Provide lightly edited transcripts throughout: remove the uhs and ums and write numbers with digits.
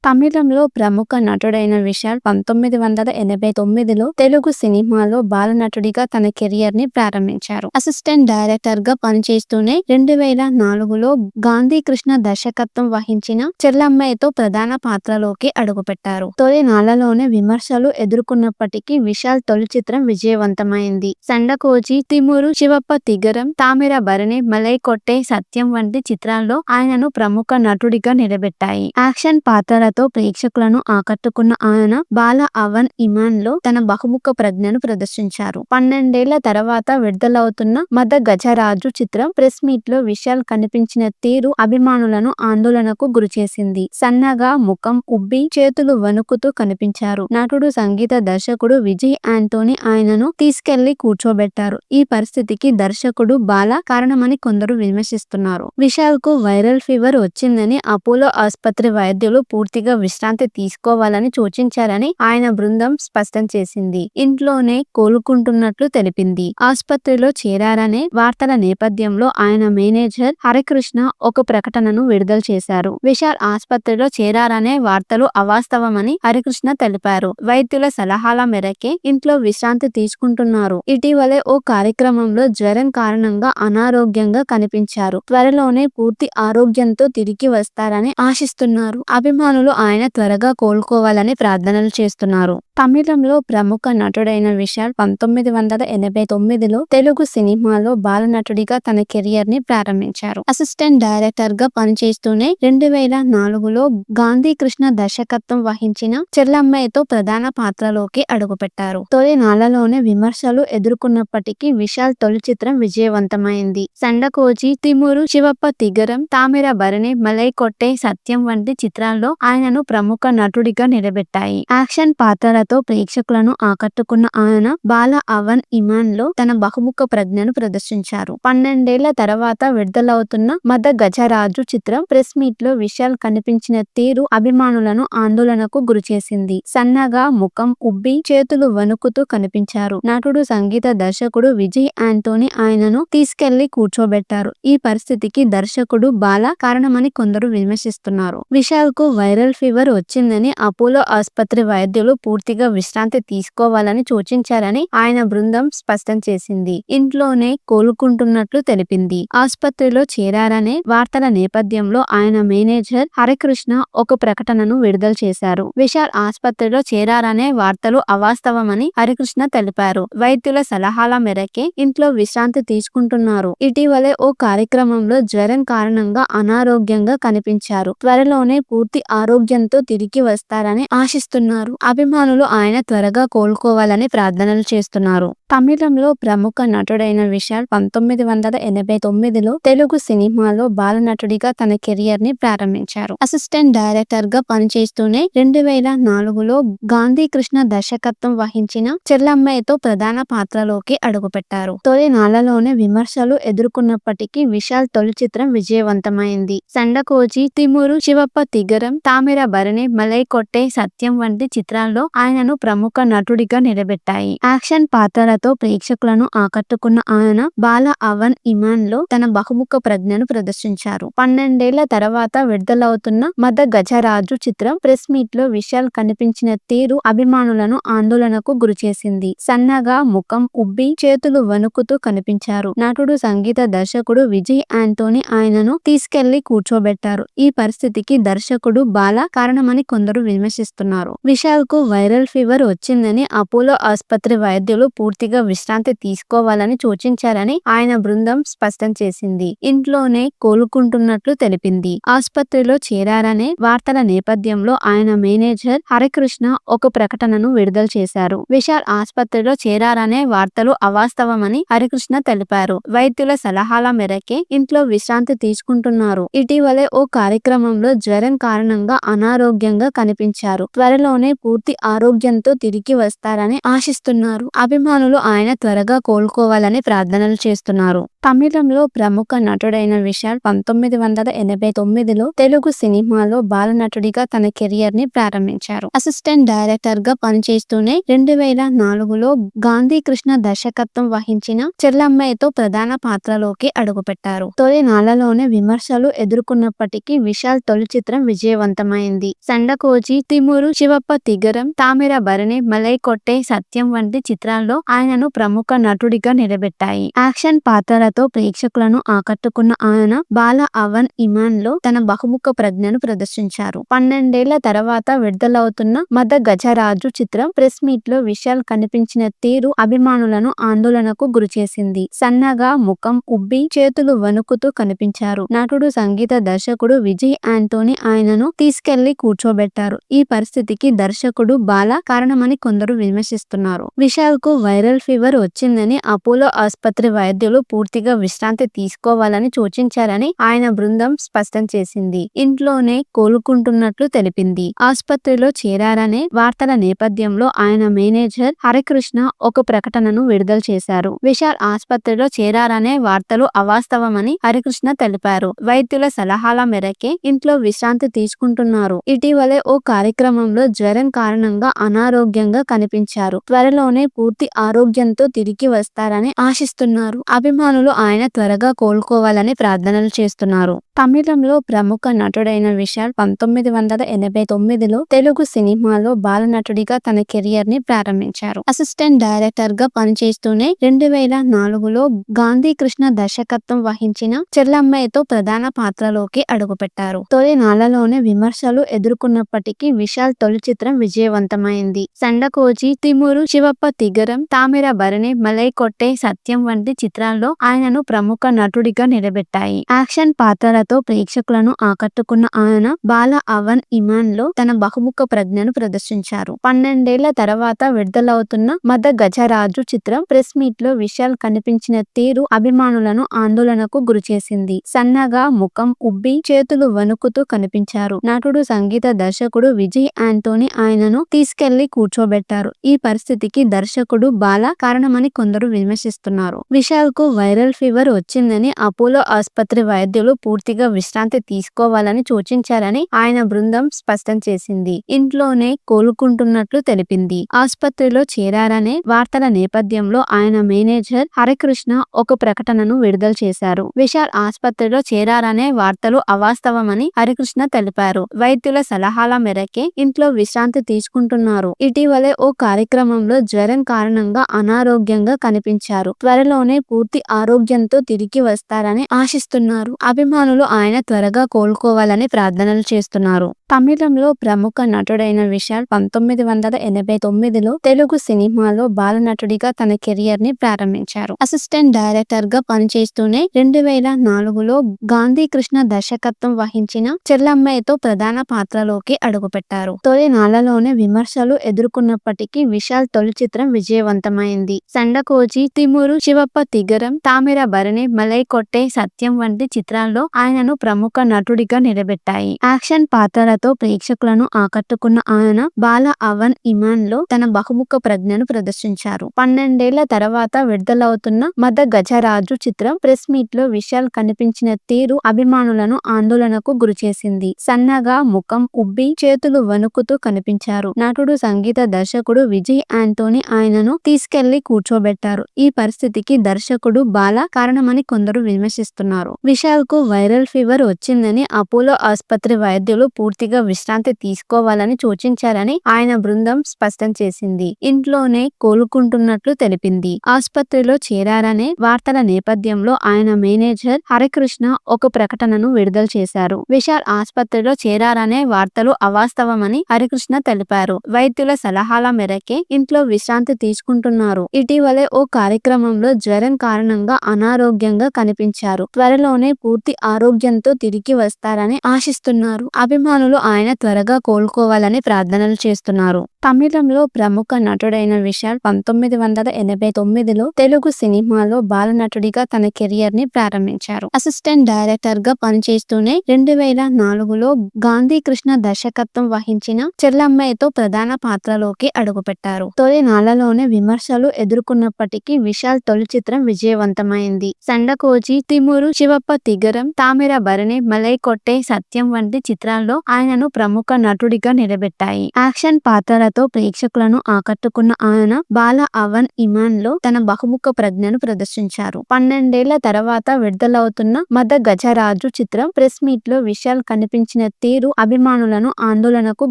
తమిళంలో ప్రముఖ నటుడైన విశాల్ 1989లో తెలుగు సినిమాలో బాలనటుడిగా తన కెరియర్ ని ప్రారంభించారు. అసిస్టెంట్ డైరెక్టర్ గా పనిచేస్తూనే 2004లో గాంధీ కృష్ణ దర్శకత్వం వహించిన చెల్లమ్మాయితో ప్రధాన పాత్రలోకి అడుగుపెట్టారు. తొలి నాళ్లలోనే విమర్శలు ఎదుర్కొన్నప్పటికీ విశాల్ తొలి చిత్రం విజయవంతమైంది. సండకోజీ, తిమురు, శివప్ప తిగరం, తామిర భరణి, మలై కొట్టే సత్యం వంటి చిత్రాల్లో ఆయనను ప్రముఖ నటుడిగా నిలబెట్టాయి. యాక్షన్ పాత్రలతో ప్రేక్షకులను ఆకట్టుకున్న ఆయన బాల అవన్ ఇమాన్ లో తన బహుముఖ ప్రజ్ఞను ప్రదర్శించారు. 12 ఏళ్ల తర్వాత విడుదలవుతున్న మద గజరాజు చిత్రం ప్రెస్ మీట్ లో విశాల్ కనిపించిన తీరు అభిమానులను ఆందోళనకు గురిచేసింది. సన్నగా, ముఖం ఉబ్బి, చేతులు వణుకుతూ కనిపించారు. నటుడు, సంగీత దర్శకుడు విజయ్ ఆంటోనీ ఆయనను తీసుకెళ్లి కూర్చోబెట్టారు. ఈ పరిస్థితికి దర్శకుడు బాల కారణమని కొందరు విమర్శిస్తున్నారు. విశాల్ కు వైరల్ ఫీవర్ వచ్చిందని అపోలో ఆసుపత్రి వైద్యులు పూర్తిగా విశ్రాంతి తీసుకోవాలని సూచించారని ఆయన బృందం స్పష్టం చేసింది. ఇంట్లోనే కోలుకుంటున్నట్లు తెలిపింది. ఆసుపత్రిలో చేరారనే వార్తల నేపథ్యంలో ఆయన మేనేజర్ హరికృష్ణ ఒక ప్రకటనను విడుదల చేశారు. విశాల్ ఆసుపత్రిలో చేరారనే వార్తలు అవాస్తవమని హరికృష్ణ తెలిపారు. వైద్యుల సలహాల మేరకే ఇంట్లో విశ్రాంతి తీసుకుంటున్నారు. ఇటీవలే ఓ కార్యక్రమంలో జ్వరం కారణంగా అనారోగ్యంగా కనిపించారు. త్వరలోనే పూర్తి ఆరోగ్యంతో తిరిగి వస్తారని ఆశిస్తున్నారు. అభిమానులు ఆయన త్వరగా కోలుకోవాలని ప్రార్థనలు చేస్తున్నారు. తమిళంలో ప్రముఖ నటుడైన విశాల్ 1989లో తెలుగు సినిమాలో బాలనటుడిగా తన కెరియర్ ని ప్రారంభించారు. అసిస్టెంట్ డైరెక్టర్ గా పనిచేస్తూనే 2004లో గాంధీ కృష్ణ దర్శకత్వం వహించిన చెల్లమ్మాయితో ప్రధాన పాత్రలోకి అడుగుపెట్టారు. తొలి నాళ్లలోనే విమర్శలు ఎదుర్కొన్నప్పటికీ విశాల్ తొలి చిత్రం విజయవంతమైంది. సండకోజీ, తిమురు, శివప్ప తిగరం, తామిర భరణి, మలై కొట్టే సత్యం వంటి చిత్రాల్లో ఆయనను ప్రముఖ నటుడిగా నిలబెట్టాయి. యాక్షన్ పాత్రలతో ప్రేక్షకులను ఆకట్టుకున్న ఆయన బాల అవన్ ఇమాన్ లో తన బహుముఖ ప్రజ్ఞను ప్రదర్శించారు. 12 ఏళ్ల తర్వాత విడుదలవుతున్న మద గజరాజు చిత్రం ప్రెస్ మీట్ లో విశాల్ కనిపించిన తీరు అభిమానులను ఆందోళనకు గురిచేసింది. సన్నగా, ముఖం ఉబ్బి, చేతులు వణుకుతూ కనిపించారు. నటుడు, సంగీత దర్శకుడు విజయ్ ఆంటోనీ ఆయనను తీసుకెళ్లి కూర్చోబెట్టారు. ఈ పరిస్థితికి దర్శకుడు బాల కారణమని కొందరు విమర్శిస్తున్నారు. విశాల్ కు వైరల్ ఫీవర్ వచ్చిందని అపోలో ఆసుపత్రి వైద్యులు పూర్తిగా విశ్రాంతి తీసుకోవాలని సూచించారని ఆయన బృందం స్పష్టం చేసింది. ఇంట్లోనే కోలుకుంటున్నట్లు తెలిపింది. ఆసుపత్రిలో చేరారనే వార్తల నేపథ్యంలో ఆయన మేనేజర్ హరికృష్ణ ఒక ప్రకటనను విడుదల చేశారు. విశాల్ ఆసుపత్రిలో చేరారనే వార్తలు అవాస్తవమని హరికృష్ణ తెలిపారు. వైద్యుల సలహాల మేరకే ఇంట్లో విశ్రాంతి తీసుకుంటున్నారు. ఇటీవలే ఓ కార్యక్రమంలో జ్వరం కారణంగా అనారోగ్యంగా కనిపించారు. త్వరలోనే పూర్తి ఆరోగ్యంతో తిరిగి వస్తారని ఆశిస్తున్నారు. అభిమానులు ఆయన త్వరగా కోలుకోవాలని ప్రార్థనలు చేస్తున్నారు. తమిళంలో ప్రముఖ నటుడైన విశాల్ 1989లో తెలుగు సినిమాలో బాలనటుడిగా తన కెరియర్ ని ప్రారంభించారు. అసిస్టెంట్ డైరెక్టర్ గా పనిచేస్తూనే 2004లో గాంధీ కృష్ణ దర్శకత్వం వహించిన చెల్లమ్మాయితో ప్రధాన పాత్రలోకి అడుగుపెట్టారు. తొలి నాళ్లలోనే విమర్శలు ఎదుర్కొన్నప్పటికీ విశాల్ తొలి చిత్రం విజయవంతమైంది. సండకోజీ, తిమురు, శివప్ప తిగరం, తామిర భరణి, మలై కొట్టే సత్యం వంటి చిత్రాల్లో ఆయనను ప్రముఖ నటుడిగా నిలబెట్టాయి. యాక్షన్ పాత్రలతో ప్రేక్షకులను ఆకట్టుకున్న ఆయన బాల అవన్ ఇమాన్ లో తన బహుముఖ ప్రజ్ఞను ప్రదర్శించారు. 12 ఏళ్ల తర్వాత విడుదలవుతున్న మద గజరాజు చిత్రం ప్రెస్ మీట్ లో విశాల్ కనిపించిన తీరు అభిమానులను ఆందోళనకు గురిచేసింది. సన్నగా, ముఖం ఉబ్బి, చేతులు వణుకుతూ కనిపించారు. నటుడు, సంగీత దర్శకుడు విజయ్ ఆంటోనీ ఆయనను తీసుకెళ్లి కూర్చోబెట్టారు. ఈ పరిస్థితికి దర్శకుడు బాల కారణమని కొందరు విమర్శిస్తున్నారు. విశాల్ కు వైరల్ ఫీవర్ వచ్చిందని అపోలో ఆసుపత్రి వైద్యులు పూర్తిగా విశ్రాంతి తీసుకోవాలని సూచించారని ఆయన బృందం స్పష్టం చేసింది. ఇంట్లోనే కోలుకుంటున్నట్లు తెలిపింది. ఆసుపత్రిలో చేరారనే వార్తల నేపథ్యంలో ఆయన మేనేజర్ హరికృష్ణ ఒక ప్రకటనను విడుదల చేశారు. విశాల్ ఆసుపత్రిలో చేరారనే వార్తలు అవాస్తవమని హరికృష్ణ తెలిపారు. వైద్యుల సలహాల మేరకే ఇంట్లో విశ్రాంతి తీసుకుంటున్నారు. ఇటీవలే ఓ కార్యక్రమంలో జ్వరం కారణంగా అనారోగ్యంగా కనిపించారు. త్వరలోనే పూర్తి ఆరోగ్యంతో తిరిగి వస్తారని ఆశిస్తున్నారు. అభిమానులు ఆయన త్వరగా కోలుకోవాలని ప్రార్థనలు చేస్తున్నారు. తమిళంలో ప్రముఖ నటుడైన విశాల్ 1989లో తెలుగు సినిమాలో బాలనటుడిగా తన కెరియర్ ని ప్రారంభించారు. అసిస్టెంట్ డైరెక్టర్ గా పనిచేస్తూనే 2004లో గాంధీ కృష్ణ దర్శకత్వం వహించిన చెల్లమ్మాయితో ప్రధాన పాత్రలోకి అడుగుపెట్టారు. తొలి నాళ్లలోనే విమర్శలు ఎదుర్కొన్నప్పటికీ విశాల్ తొలి చిత్రం విజయవంతమైంది. విజయవంతమైంది. సండకోజి, తిమురు, శివప్ప తిగరం, తామిరబరణి, మలై కొట్టే సత్యం వంటి చిత్రాల్లో ఆయనను ప్రముఖ నటుడిగా నిలబెట్టాయి. యాక్షన్ పాత్రలతో ప్రేక్షకులను ఆకట్టుకున్న ఆయన బాల అవన్ ఇమాన్ లో తన బహుముఖ ప్రజ్ఞను ప్రదర్శించారు. 12 ఏళ్ల తర్వాత విడుదలవుతున్న మద గజరాజు చిత్రం ప్రెస్ మీట్ లో విశాల్ కనిపించిన తీరు అభిమానులను ఆందోళనకు గురిచేసింది. సన్నగా, ముఖం ఉబ్బి, చేతులు వణుకుతూ కనిపించారు. నటుడు, సంగీత దర్శకుడు విజయ్ ఆంటోనీ ఆయనను తీసుకెళ్లి కూర్చోబెట్టారు. ఈ పరిస్థితికి దర్శకుడు బాల కారణమని కొందరు విమర్శిస్తున్నారు. విశాల్ కు వైరల్ ఫీవర్ వచ్చిందని అపోలో ఆసుపత్రి వైద్యులు పూర్తిగా విశ్రాంతి తీసుకోవాలని సూచించారని ఆయన బృందం స్పష్టం చేసింది. ఇంట్లోనే కోలుకుంటున్నట్లు తెలిపింది. ఆసుపత్రిలో చేరారనే వార్తల నేపథ్యంలో ఆయన మేనేజర్ హరికృష్ణ ఒక ప్రకటనను విడుదల చేశారు. విశాల్ ఆసుపత్రిలో చేరారనే వార్తలు అవాస్తవమని హరికృష్ణ తెలిపారు. వైద్యుల సలహాల మేరకే ఇంట్లో విశ్రాంతి తీసుకుంటున్నారు. ఇటీవలే ఓ కార్యక్రమంలో జ్వరం కారణంగా అనారోగ్యంగా కనిపించారు. త్వరలోనే పూర్తి ఆరోగ్యంతో తిరిగి వస్తారని ఆశిస్తున్నారు. అభిమానులు ఆయన త్వరగా కోలుకోవాలని ప్రార్థనలు చేస్తున్నారు. తమిళంలో ప్రముఖ నటుడైన విశాల్ 1989లో తెలుగు సినిమాలో బాలనటుడిగా తన కెరియర్ ని ప్రారంభించారు. అసిస్టెంట్ డైరెక్టర్ గా పనిచేస్తూనే 2004లో గాంధీ కృష్ణ దర్శకత్వం వహించిన చెల్లమ్మాయితో ప్రధాన పాత్రలోకి అడుగుపెట్టారు. తొలి నాళ్లలోనే విమర్శలు ఎదుర్కొన్నప్పటికీ విశాల్ తొలి చిత్రం విజయవంతమైంది. సండకోజి, తిమురు, శివప్ప తిగరం, తామిరబరణి, మలై కొట్టే సత్యం వంటి చిత్రాల్లో ఆయనను ప్రముఖ నటుడిగా నిలబెట్టాయి. యాక్షన్ పాత్రలతో ప్రేక్షకులను ఆకట్టుకున్న ఆయన బాల అవన్ ఇమాన్ లో తన బహుముఖ ప్రజ్ఞను ప్రదర్శించారు. 12 ఏళ్ల తర్వాత విడుదలవుతున్న మద గజరాజు చిత్రం ప్రెస్ మీట్ లో విశాల్ కనిపించిన తీరు అభిమానులను ఆందోళనకు గురిచేసింది. సన్నగా, ముఖం ఉబ్బి, చేతులు వణుకుతూ కనిపించారు. నటుడు, సంగీత దర్శకుడు విజయ్ ఆంటోనీ ఆయనను తీసుకెళ్లి కూర్చోబెట్టారు. ఈ పరిస్థితికి దర్శకుడు బాల కారణమని కొందరు విమర్శిస్తున్నారు. విశాల్ కు వైరల్ ఫీవర్ వచ్చిందని అపోలో ఆసుపత్రి వైద్యులు పూర్తిగా విశ్రాంతి తీసుకోవాలని సూచించారని ఆయన బృందం స్పష్టం చేసింది. ఇంట్లోనే కోలుకుంటున్నట్లు తెలిపింది. ఆసుపత్రిలో చేరారనే వార్తల నేపథ్యంలో ఆయన మేనేజర్ హరికృష్ణ ఒక ప్రకటనను విడుదల చేశారు. విశాల్ ఆసుపత్రిలో చేరారనే వార్తలు అవాస్తవమని హరికృష్ణ తెలిపారు. వైద్యుల సలహాల మేరకే ఇంట్లో విశ్రాంతి తీసుకుంటున్నారు. ఇటీవలే ఓ కార్యక్రమంలో జ్వరం కారణంగా అనారోగ్యంగా కనిపించారు. త్వరలోనే పూర్తి ఆరోగ్యంతో తిరిగి వస్తారని ఆశిస్తున్నారు. అభిమానులు ఆయన త్వరగా కోలుకోవాలని ప్రార్థనలు చేస్తున్నారు. తమిళంలో ప్రముఖ నటుడైన విశాల్ 1989లో తెలుగు సినిమాలో బాలనటుడిగా తన కెరియర్ ని ప్రారంభించారు. అసిస్టెంట్ డైరెక్టర్ గా పనిచేస్తూనే 2004లో గాంధీ కృష్ణ దర్శకత్వం వహించిన చెల్లమ్మాయితో ప్రధాన పాత్రలోకి అడుగుపెట్టారు. తొలి నాళ్లలోనే విమర్శలు ఎదుర్కొన్నప్పటికీ విశాల్ తొలి చిత్రం విజయవంతమైంది. సండకోజి, తిమురు, శివప్ప తిగరం, తామిరబరణి, మలై కొట్టే సత్యం వంటి చిత్రాల్లో ఆయనను ప్రముఖ నటుడిగా నిలబెట్టాయి. యాక్షన్ పాత్రలతో ప్రేక్షకులను ఆకట్టుకున్న ఆయన బాల అవన్ ఇమాన్ లో తన బహుముఖ ప్రజ్ఞను ప్రదర్శించారు. 12 ఏళ్ల తర్వాత విడుదలవుతున్న మద గజరాజు చిత్రం ప్రెస్ మీట్ లో విశాల్ కనిపించిన తీరు అభిమానులను ఆందోళనకు గురిచేసింది. సన్నగా, ముఖం ఉబ్బి, చేతులు వణుకుతూ కనిపించారు. నటుడు, సంగీత దర్శకుడు విజయ్ ఆంటోనీ ఆయనను తీసుకెళ్లి కూర్చోబెట్టారు. ఈ పరిస్థితికి దర్శకుడు బాల కారణమని కొందరు విమర్శిస్తున్నారు. విశాల్ కు వైరల్ ఫీవర్ వచ్చిందని అపోలో ఆసుపత్రి వైద్యులు పూర్తిగా విశ్రాంతి తీసుకోవాలని సూచించారని ఆయన బృందం స్పష్టం చేసింది. ఇంట్లోనే కోలుకుంటున్నట్లు తెలిపింది. ఆసుపత్రిలో చేరారనే వార్తల నేపథ్యంలో ఆయన మేనేజర్ హరికృష్ణ ఒక ప్రకటనను విడుదల చేశారు. విశాల్ ఆసుపత్రిలో చేరారనే వార్తలు అవాస్తవమని హరికృష్ణ తెలిపారు. వైద్యుల సలహాల మేరకే ఇంట్లో విశ్రాంతి తీసుకుంటున్నారు. ఇటీవలే ఓ కార్యక్రమంలో జ్వరం కారణంగా అనారోగ్యంగా కనిపించారు. త్వరలోనే పూర్తి ఆరోగ్యంతో తిరిగి వస్తారని ఆశిస్తున్నారు. అభిమానులు ఆయన త్వరగా కోలుకోవాలని ప్రార్థనలు చేస్తున్నారు. తమిళంలో ప్రముఖ నటుడైన విశాల్ 1989లో తెలుగు సినిమాలో బాలనటుడిగా తన కెరియర్ ని ప్రారంభించారు. అసిస్టెంట్ డైరెక్టర్ గా పనిచేస్తూనే 2004లో గాంధీ కృష్ణ దర్శకత్వం వహించిన చెల్లమ్మాయితో ప్రధాన పాత్రలోకి అడుగుపెట్టారు. తొలి నాళ్లలోనే విమర్శలు ఎదుర్కొన్నప్పటికీ విశాల్ తొలి చిత్రం విజయవంతమైంది. సండకోజి, తిమురు, శివప్ప తిగరం, తామిరబరణి, మలై కొట్టే సత్యం వంటి చిత్రాల్లో ఆయనను ప్రముఖ నటుడిగా నిలబెట్టాయి. యాక్షన్ పాత్రలతో పాత్రలతో ప్రేక్షకులను ఆకట్టుకున్న ఆయన బాల అవన్ ఇమాన్ లో తన బహుముఖ ప్రజ్ఞను ప్రదర్శించారు. 12 ఏళ్ల తర్వాత విడుదలవుతున్న మద గజరాజు చిత్రం ప్రెస్ మీట్ లో విశాల్ కనిపించిన తీరు అభిమానులను ఆందోళనకు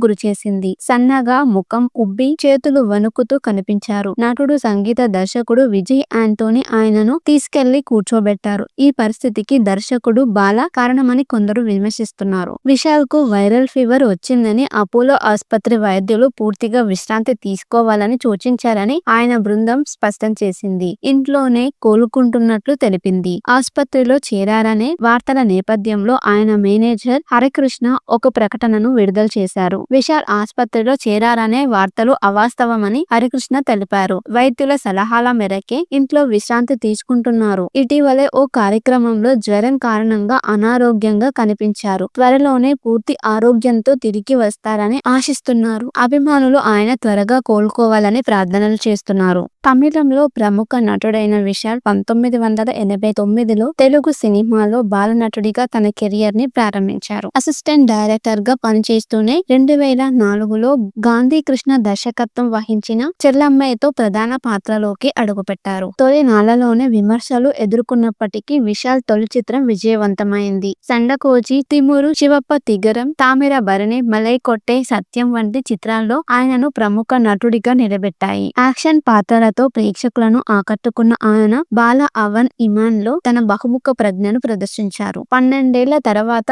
గురిచేసింది. సన్నగా, ముఖం ఉబ్బి, చేతులు వణుకుతూ కనిపించారు. నటుడు, సంగీత దర్శకుడు విజయ్ ఆంటోనీ ఆయనను తీసుకెళ్లి కూర్చోబెట్టారు. ఈ పరిస్థితికి దర్శకుడు బాల కారణమని కొందరు విమర్శిస్తున్నారు. విశాల్ కు వైరల్ ఫీవర్ వచ్చిందని అపోలో ఆస్పత్రి వైద్యులు పూర్తిగా విశ్రాంతి తీసుకోవాలని సూచించారని ఆయన బృందం స్పష్టం చేసింది. ఇంట్లోనే కోలుకుంటున్నట్లు తెలిపింది. ఆస్పత్రిలో చేరారనే వార్తల నేపథ్యంలో ఆయన మేనేజర్ హరికృష్ణ ఒక ప్రకటనను విడుదల చేశారు. విశాల్ ఆస్పత్రిలో చేరారనే వార్తలు అవాస్తవమని హరికృష్ణ తెలిపారు. వైద్యుల సలహాల మేరకే ఇంట్లో విశ్రాంతి తీసుకుంటున్నారు. ఇటీవలే ఓ కార్యక్రమంలో జ్వరం కారణంగా అనారోగ్యంగా కనిపించారు. త్వరలోనే పూర్తి ఆరోగ్యంతో తిరిగి వస్తారని ఆశిస్తున్నారు. అభిమానులు ఆయన త్వరగా కోలుకోవాలని ప్రార్థనలు చేస్తున్నారు. తమిళంలో ప్రముఖ నటుడైన విశాల్ 1989లో తెలుగు సినిమాలో బాలనటుడిగా తన కెరియర్ ని ప్రారంభించారు. అసిస్టెంట్ డైరెక్టర్ గా పనిచేస్తూనే 2004లో గాంధీ కృష్ణ దర్శకత్వం వహించిన చెల్లమ్మాయితో ప్రధాన పాత్రలోకి అడుగుపెట్టారు. తొలి నాళ్లలోనే విమర్శలు ఎదుర్కొన్నప్పటికీ విశాల్ తొలి చిత్రం విజయవంతమైంది. సండకోజీ, తిమురు, శివప్ప తిగరం, తామిర భరణి, మలై కొట్టే సత్యం వంటి చిత్రాల్లో ఆయనను ప్రముఖ నటుడిగా నిలబెట్టాయి. యాక్షన్ పాత్రలతో ప్రేక్షకులను ఆకట్టుకున్న ఆయన బాల అవన్ ఇమాన్ లో తన బహుముఖ ప్రజ్ఞను ప్రదర్శించారు. 12 ఏళ్ల తర్వాత